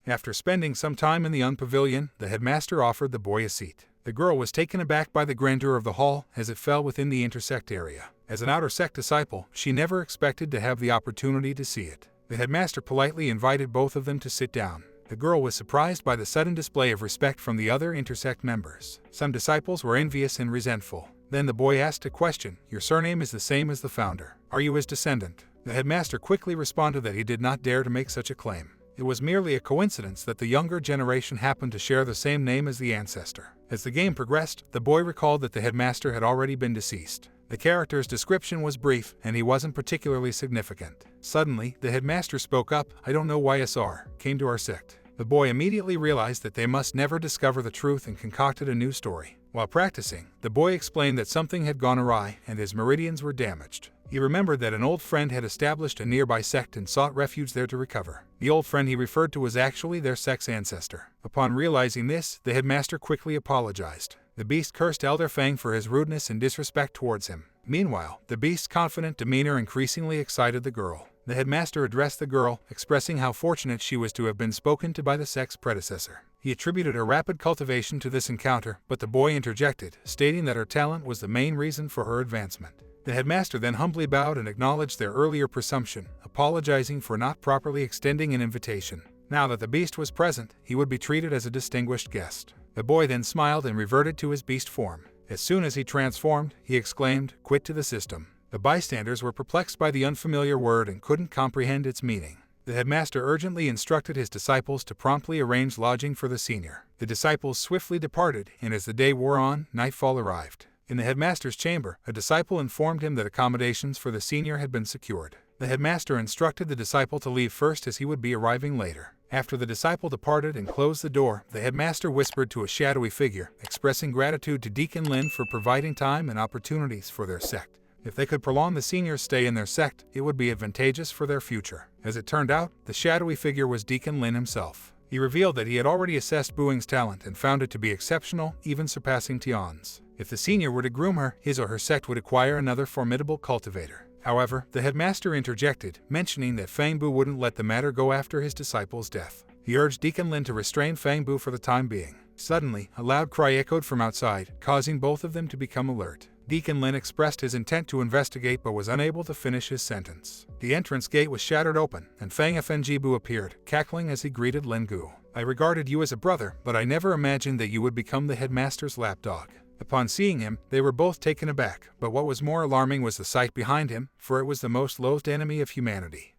After spending some time in the pavilion, the headmaster offered the boy a seat. The girl was taken aback by the grandeur of the hall as it fell within the intersect area. As an outer sect disciple, she never expected to have the opportunity to see it. The headmaster politely invited both of them to sit down. The girl was surprised by the sudden display of respect from the other intersect members. Some disciples were envious and resentful. Then the boy asked a question. "Your surname is the same as the founder. Are you his descendant?" The headmaster quickly responded that he did not dare to make such a claim. It was merely a coincidence that the younger generation happened to share the same name as the ancestor. As the game progressed, the boy recalled that the headmaster had already been deceased. The character's description was brief, and he wasn't particularly significant. Suddenly, the headmaster spoke up. "I don't know why SR came to our sect." The boy immediately realized that they must never discover the truth and concocted a new story. While practicing, the boy explained that something had gone awry and his meridians were damaged. He remembered that an old friend had established a nearby sect and sought refuge there to recover. The old friend he referred to was actually their sect's ancestor. Upon realizing this, the headmaster quickly apologized. The beast cursed Elder Fang for his rudeness and disrespect towards him. Meanwhile, the beast's confident demeanor increasingly excited the girl. The headmaster addressed the girl, expressing how fortunate she was to have been spoken to by the sect's predecessor. He attributed her rapid cultivation to this encounter, but the boy interjected, stating that her talent was the main reason for her advancement. The headmaster then humbly bowed and acknowledged their earlier presumption, apologizing for not properly extending an invitation. Now that the beast was present, he would be treated as a distinguished guest. The boy then smiled and reverted to his beast form. As soon as he transformed, he exclaimed, "Quit to the system." The bystanders were perplexed by the unfamiliar word and couldn't comprehend its meaning. The headmaster urgently instructed his disciples to promptly arrange lodging for the senior. The disciples swiftly departed, and as the day wore on, nightfall arrived. In the headmaster's chamber, a disciple informed him that accommodations for the senior had been secured. The headmaster instructed the disciple to leave first as he would be arriving later. After the disciple departed and closed the door, the headmaster whispered to a shadowy figure, expressing gratitude to Deacon Lin for providing time and opportunities for their sect. If they could prolong the senior's stay in their sect, it would be advantageous for their future. As it turned out, the shadowy figure was Deacon Lin himself. He revealed that he had already assessed Buing's talent and found it to be exceptional, even surpassing Tian's. If the senior were to groom her, his or her sect would acquire another formidable cultivator. However, the headmaster interjected, mentioning that Fang Bu wouldn't let the matter go after his disciple's death. He urged Deacon Lin to restrain Fang Bu for the time being. Suddenly, a loud cry echoed from outside, causing both of them to become alert. Deacon Lin expressed his intent to investigate but was unable to finish his sentence. The entrance gate was shattered open, and Fang Fengbu appeared, cackling as he greeted Lin Gu. "I regarded you as a brother, but I never imagined that you would become the headmaster's lapdog." Upon seeing him, they were both taken aback, but what was more alarming was the sight behind him, for it was the most loathed enemy of humanity.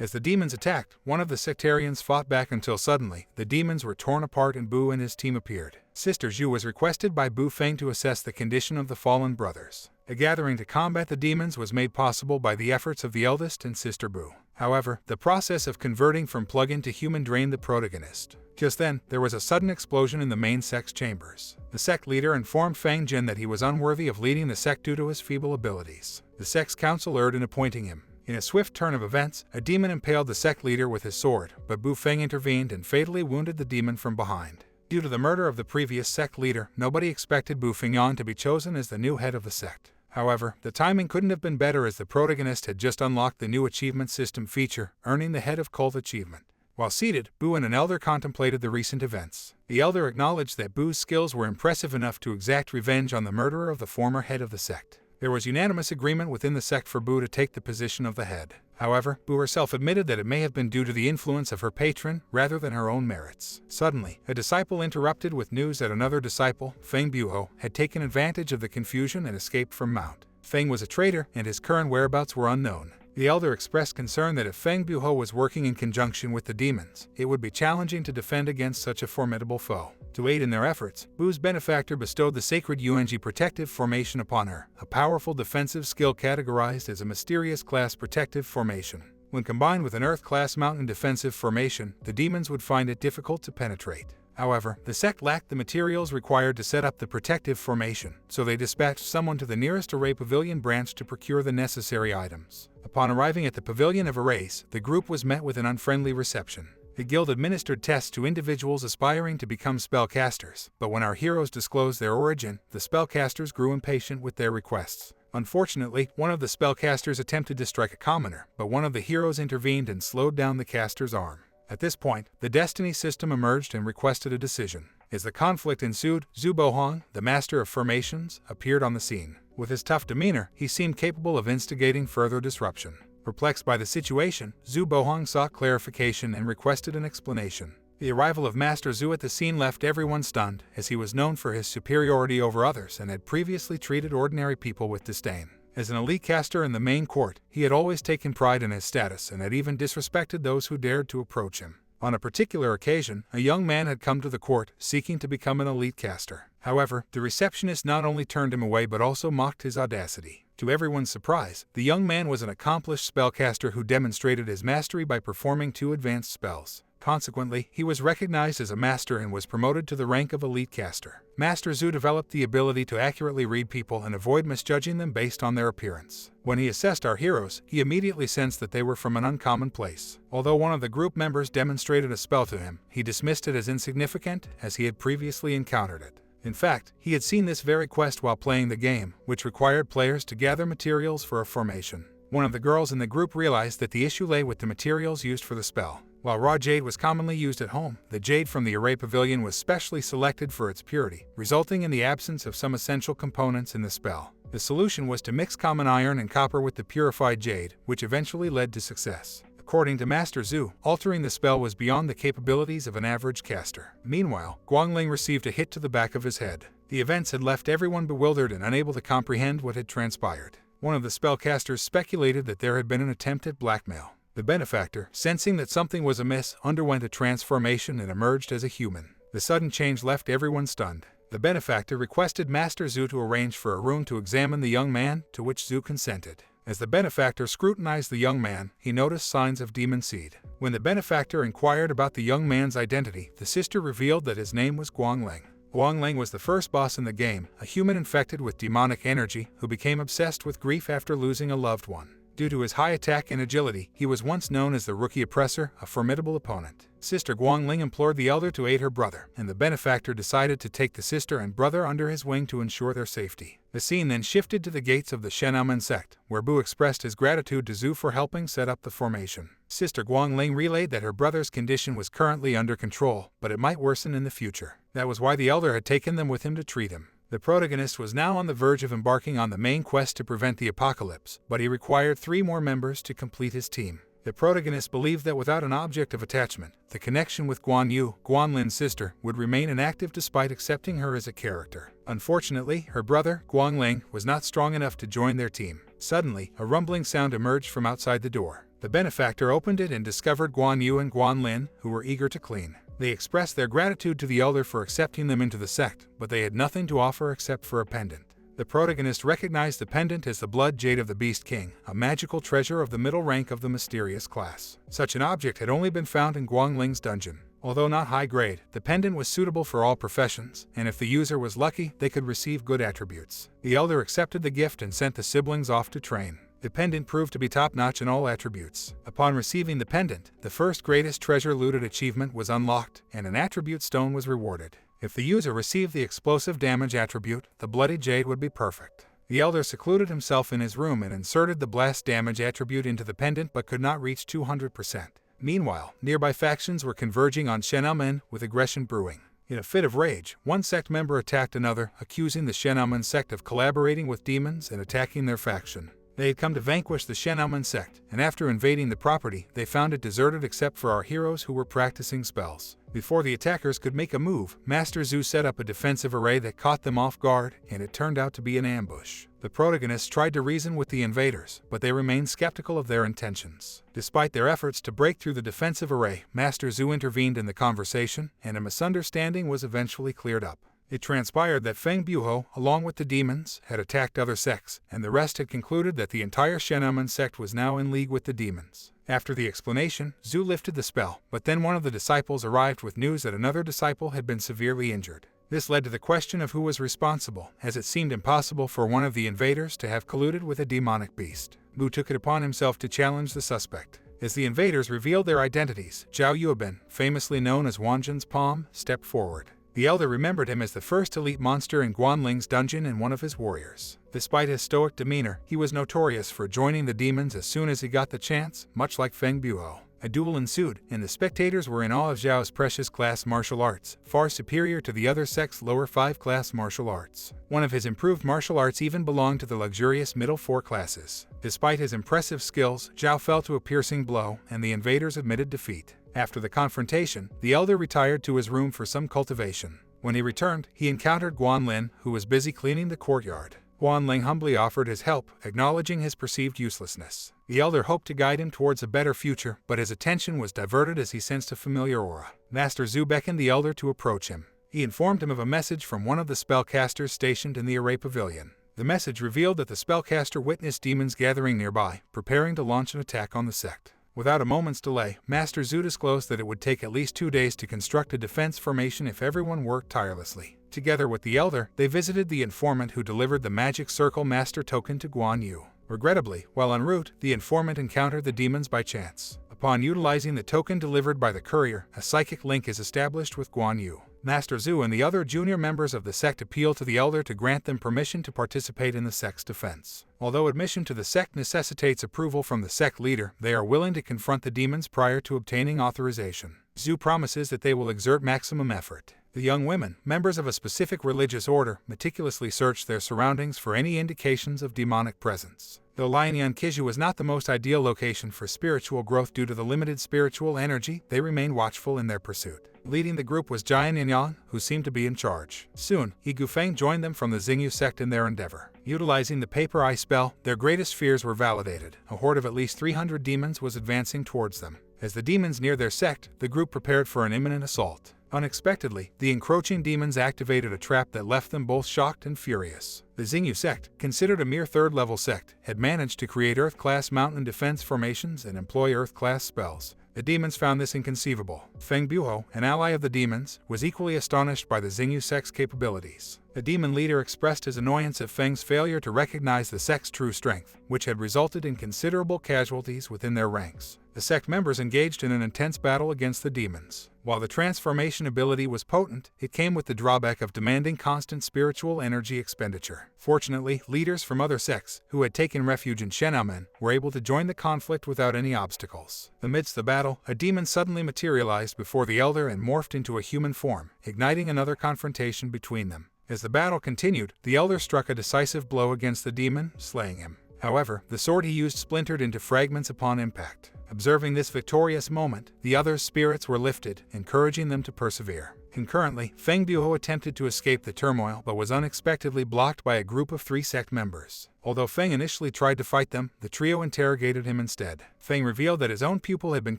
As the demons attacked, one of the sectarians fought back until suddenly, the demons were torn apart and Bu and his team appeared. Sister Zhu was requested by Bu Feng to assess the condition of the fallen brothers. A gathering to combat the demons was made possible by the efforts of the eldest and Sister Bu. However, the process of converting from plug-in to human drained the protagonist. Just then, there was a sudden explosion in the main sect's chambers. The sect leader informed Fang Jin that he was unworthy of leading the sect due to his feeble abilities. The sect's council erred in appointing him. In a swift turn of events, a demon impaled the sect leader with his sword, but Bu Feng intervened and fatally wounded the demon from behind. Due to the murder of the previous sect leader, nobody expected Bu Fengyan to be chosen as the new head of the sect. However, the timing couldn't have been better as the protagonist had just unlocked the new achievement system feature, earning the head of cult achievement. While seated, Bu and an elder contemplated the recent events. The elder acknowledged that Bu's skills were impressive enough to exact revenge on the murderer of the former head of the sect. There was unanimous agreement within the sect for Bu to take the position of the head. However, Bu herself admitted that it may have been due to the influence of her patron rather than her own merits. Suddenly, a disciple interrupted with news that another disciple, Feng Buho, had taken advantage of the confusion and escaped from Mount. Feng was a traitor, and his current whereabouts were unknown. The elder expressed concern that if Feng Buho was working in conjunction with the demons, it would be challenging to defend against such a formidable foe. To aid in their efforts, Bu's benefactor bestowed the sacred UNG protective formation upon her, a powerful defensive skill categorized as a mysterious class protective formation. When combined with an Earth-class mountain defensive formation, the demons would find it difficult to penetrate. However, the sect lacked the materials required to set up the protective formation, so they dispatched someone to the nearest array pavilion branch to procure the necessary items. Upon arriving at the pavilion of arrays, the group was met with an unfriendly reception. The guild administered tests to individuals aspiring to become spellcasters, but when our heroes disclosed their origin, the spellcasters grew impatient with their requests. Unfortunately, one of the spellcasters attempted to strike a commoner, but one of the heroes intervened and slowed down the caster's arm. At this point, the destiny system emerged and requested a decision. As the conflict ensued, Zhu Bohong, the master of formations, appeared on the scene. With his tough demeanor, he seemed capable of instigating further disruption. Perplexed by the situation, Zhu Bohong sought clarification and requested an explanation. The arrival of Master Zhu at the scene left everyone stunned, as he was known for his superiority over others and had previously treated ordinary people with disdain. As an elite caster in the main court, he had always taken pride in his status and had even disrespected those who dared to approach him. On a particular occasion, a young man had come to the court seeking to become an elite caster. However, the receptionist not only turned him away but also mocked his audacity. To everyone's surprise, the young man was an accomplished spellcaster who demonstrated his mastery by performing 2 advanced spells. Consequently, he was recognized as a master and was promoted to the rank of elite caster. Master Zhu developed the ability to accurately read people and avoid misjudging them based on their appearance. When he assessed our heroes, he immediately sensed that they were from an uncommon place. Although one of the group members demonstrated a spell to him, he dismissed it as insignificant, as he had previously encountered it. In fact, he had seen this very quest while playing the game, which required players to gather materials for a formation. One of the girls in the group realized that the issue lay with the materials used for the spell. While raw jade was commonly used at home, the jade from the Array Pavilion was specially selected for its purity, resulting in the absence of some essential components in the spell. The solution was to mix common iron and copper with the purified jade, which eventually led to success. According to Master Zhu, altering the spell was beyond the capabilities of an average caster. Meanwhile, Guangling received a hit to the back of his head. The events had left everyone bewildered and unable to comprehend what had transpired. One of the spellcasters speculated that there had been an attempt at blackmail. The benefactor, sensing that something was amiss, underwent a transformation and emerged as a human. The sudden change left everyone stunned. The benefactor requested Master Zhu to arrange for a room to examine the young man, to which Zhu consented. As the benefactor scrutinized the young man, he noticed signs of demon seed. When the benefactor inquired about the young man's identity, the sister revealed that his name was Guangling. Guangling was the first boss in the game, a human infected with demonic energy who became obsessed with grief after losing a loved one. Due to his high attack and agility, he was once known as the Rookie Oppressor, a formidable opponent. Sister Guangling implored the elder to aid her brother, and the benefactor decided to take the sister and brother under his wing to ensure their safety. The scene then shifted to the gates of the Shenaumen Sect, where Bu expressed his gratitude to Zhu for helping set up the formation. Sister Guangling relayed that her brother's condition was currently under control, but it might worsen in the future. That was why the elder had taken them with him to treat him. The protagonist was now on the verge of embarking on the main quest to prevent the apocalypse, but he required 3 more members to complete his team. The protagonist believed that without an object of attachment, the connection with Guan Yu, Guanlin's sister, would remain inactive despite accepting her as a character. Unfortunately, her brother, Guangling, was not strong enough to join their team. Suddenly, a rumbling sound emerged from outside the door. The benefactor opened it and discovered Guan Yu and Guanlin, who were eager to clean. They expressed their gratitude to the elder for accepting them into the sect, but they had nothing to offer except for a pendant. The protagonist recognized the pendant as the blood jade of the Beast King, a magical treasure of the middle rank of the mysterious class. Such an object had only been found in Guangling's dungeon. Although not high grade, the pendant was suitable for all professions, and if the user was lucky, they could receive good attributes. The elder accepted the gift and sent the siblings off to train. The pendant proved to be top-notch in all attributes. Upon receiving the pendant, the first greatest treasure looted achievement was unlocked, and an attribute stone was rewarded. If the user received the explosive damage attribute, the bloody jade would be perfect. The elder secluded himself in his room and inserted the blast damage attribute into the pendant but could not reach 200%. Meanwhile, nearby factions were converging on Shenaumen, with aggression brewing. In a fit of rage, one sect member attacked another, accusing the Shenaumen sect of collaborating with demons and attacking their faction. They had come to vanquish the Shenaumen sect, and after invading the property, they found it deserted except for our heroes who were practicing spells. Before the attackers could make a move, Master Zhu set up a defensive array that caught them off guard, and it turned out to be an ambush. The protagonists tried to reason with the invaders, but they remained skeptical of their intentions. Despite their efforts to break through the defensive array, Master Zhu intervened in the conversation, and a misunderstanding was eventually cleared up. It transpired that Feng Buho, along with the demons, had attacked other sects, and the rest had concluded that the entire Shenaumen sect was now in league with the demons. After the explanation, Zhu lifted the spell, but then one of the disciples arrived with news that another disciple had been severely injured. This led to the question of who was responsible, as it seemed impossible for one of the invaders to have colluded with a demonic beast. Bu took it upon himself to challenge the suspect. As the invaders revealed their identities, Zhao Yuobin, famously known as Wanjin's Palm, stepped forward. The elder remembered him as the first elite monster in Guanling's dungeon and one of his warriors. Despite his stoic demeanor, he was notorious for joining the demons as soon as he got the chance, much like Feng Buho. A duel ensued, and the spectators were in awe of Zhao's precious class martial arts, far superior to the other sect's lower 5-class martial arts. One of his improved martial arts even belonged to the luxurious middle 4 classes. Despite his impressive skills, Zhao fell to a piercing blow, and the invaders admitted defeat. After the confrontation, the elder retired to his room for some cultivation. When he returned, he encountered Guanlin, who was busy cleaning the courtyard. Guanling humbly offered his help, acknowledging his perceived uselessness. The elder hoped to guide him towards a better future, but his attention was diverted as he sensed a familiar aura. Master Zhu beckoned the elder to approach him. He informed him of a message from one of the spellcasters stationed in the Array Pavilion. The message revealed that the spellcaster witnessed demons gathering nearby, preparing to launch an attack on the sect. Without a moment's delay, Master Zhu disclosed that it would take at least 2 days to construct a defense formation if everyone worked tirelessly. Together with the elder, they visited the informant who delivered the magic circle master token to Guan Yu. Regrettably, while en route, the informant encountered the demons by chance. Upon utilizing the token delivered by the courier, a psychic link is established with Guan Yu. Master Zhu and the other junior members of the sect appeal to the elder to grant them permission to participate in the sect's defense. Although admission to the sect necessitates approval from the sect leader, they are willing to confront the demons prior to obtaining authorization. Zhu promises that they will exert maximum effort. The young women, members of a specific religious order, meticulously search their surroundings for any indications of demonic presence. Though Lianyan Kizhu was not the most ideal location for spiritual growth due to the limited spiritual energy, they remained watchful in their pursuit. Leading the group was Jian Yinyang, who seemed to be in charge. Soon, Yi Gufeng joined them from the Xingyu sect in their endeavor. Utilizing the paper eye spell, their greatest fears were validated. A horde of at least 300 demons was advancing towards them. As the demons neared their sect, the group prepared for an imminent assault. Unexpectedly, the encroaching demons activated a trap that left them both shocked and furious. The Xingyu sect, considered a mere 3rd-level sect, had managed to create Earth-class mountain defense formations and employ Earth-class spells. The demons found this inconceivable. Feng Buho, an ally of the demons, was equally astonished by the Xingyu sect's capabilities. The demon leader expressed his annoyance at Feng's failure to recognize the sect's true strength, which had resulted in considerable casualties within their ranks. The sect members engaged in an intense battle against the demons. While the transformation ability was potent, it came with the drawback of demanding constant spiritual energy expenditure. Fortunately, leaders from other sects, who had taken refuge in Shenhamen, were able to join the conflict without any obstacles. Amidst the battle, a demon suddenly materialized before the elder and morphed into a human form, igniting another confrontation between them. As the battle continued, the elder struck a decisive blow against the demon, slaying him. However, the sword he used splintered into fragments upon impact. Observing this victorious moment, the other's spirits were lifted, encouraging them to persevere. Concurrently, Feng Buho attempted to escape the turmoil but was unexpectedly blocked by a group of 3 sect members. Although Feng initially tried to fight them, the trio interrogated him instead. Feng revealed that his own pupil had been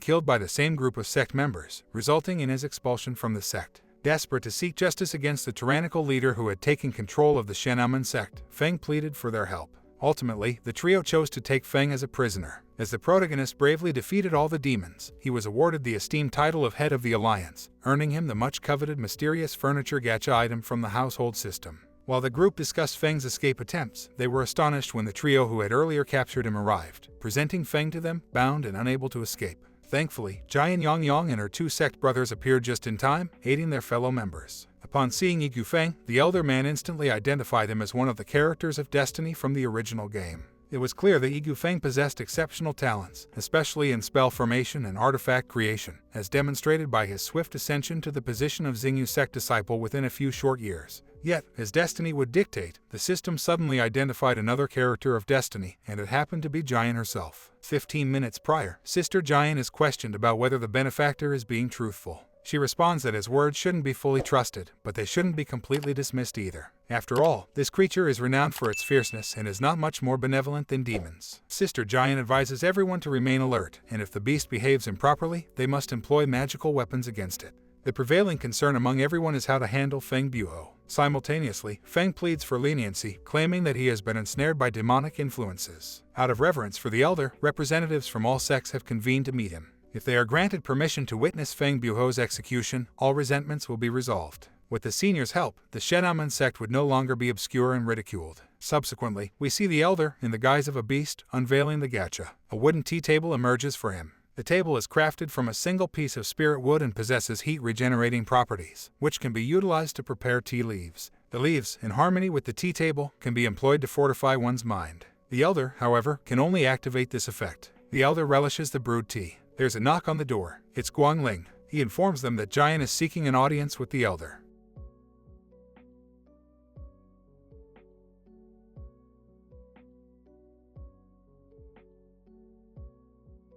killed by the same group of sect members, resulting in his expulsion from the sect. Desperate to seek justice against the tyrannical leader who had taken control of the Shenhamen sect, Feng pleaded for their help. Ultimately, the trio chose to take Feng as a prisoner. As the protagonist bravely defeated all the demons, he was awarded the esteemed title of Head of the Alliance, earning him the much-coveted mysterious furniture gacha item from the household system. While the group discussed Feng's escape attempts, they were astonished when the trio who had earlier captured him arrived, presenting Feng to them, bound and unable to escape. Thankfully, Jian Yangyang and her 2 sect brothers appeared just in time, aiding their fellow members. Upon seeing Yi Gufeng, the elder man instantly identified him as one of the characters of Destiny from the original game. It was clear that Yi Gufeng possessed exceptional talents, especially in spell formation and artifact creation, as demonstrated by his swift ascension to the position of Xingyu sect disciple within a few short years. Yet, as Destiny would dictate, the system suddenly identified another character of Destiny, and it happened to be Jian herself. 15 minutes prior, Sister Jian is questioned about whether the benefactor is being truthful. She responds that his words shouldn't be fully trusted, but they shouldn't be completely dismissed either. After all, this creature is renowned for its fierceness and is not much more benevolent than demons. Sister Jian advises everyone to remain alert, and if the beast behaves improperly, they must employ magical weapons against it. The prevailing concern among everyone is how to handle Feng Buho. Simultaneously, Feng pleads for leniency, claiming that he has been ensnared by demonic influences. Out of reverence for the elder, representatives from all sects have convened to meet him. If they are granted permission to witness Feng Buho's execution, all resentments will be resolved. With the senior's help, the Shenhamen sect would no longer be obscure and ridiculed. Subsequently, we see the elder, in the guise of a beast, unveiling the gacha. A wooden tea table emerges for him. The table is crafted from a single piece of spirit wood and possesses heat-regenerating properties, which can be utilized to prepare tea leaves. The leaves, in harmony with the tea table, can be employed to fortify one's mind. The elder, however, can only activate this effect. The elder relishes the brewed tea. There's a knock on the door. It's Guangling. He informs them that Jian is seeking an audience with the elder.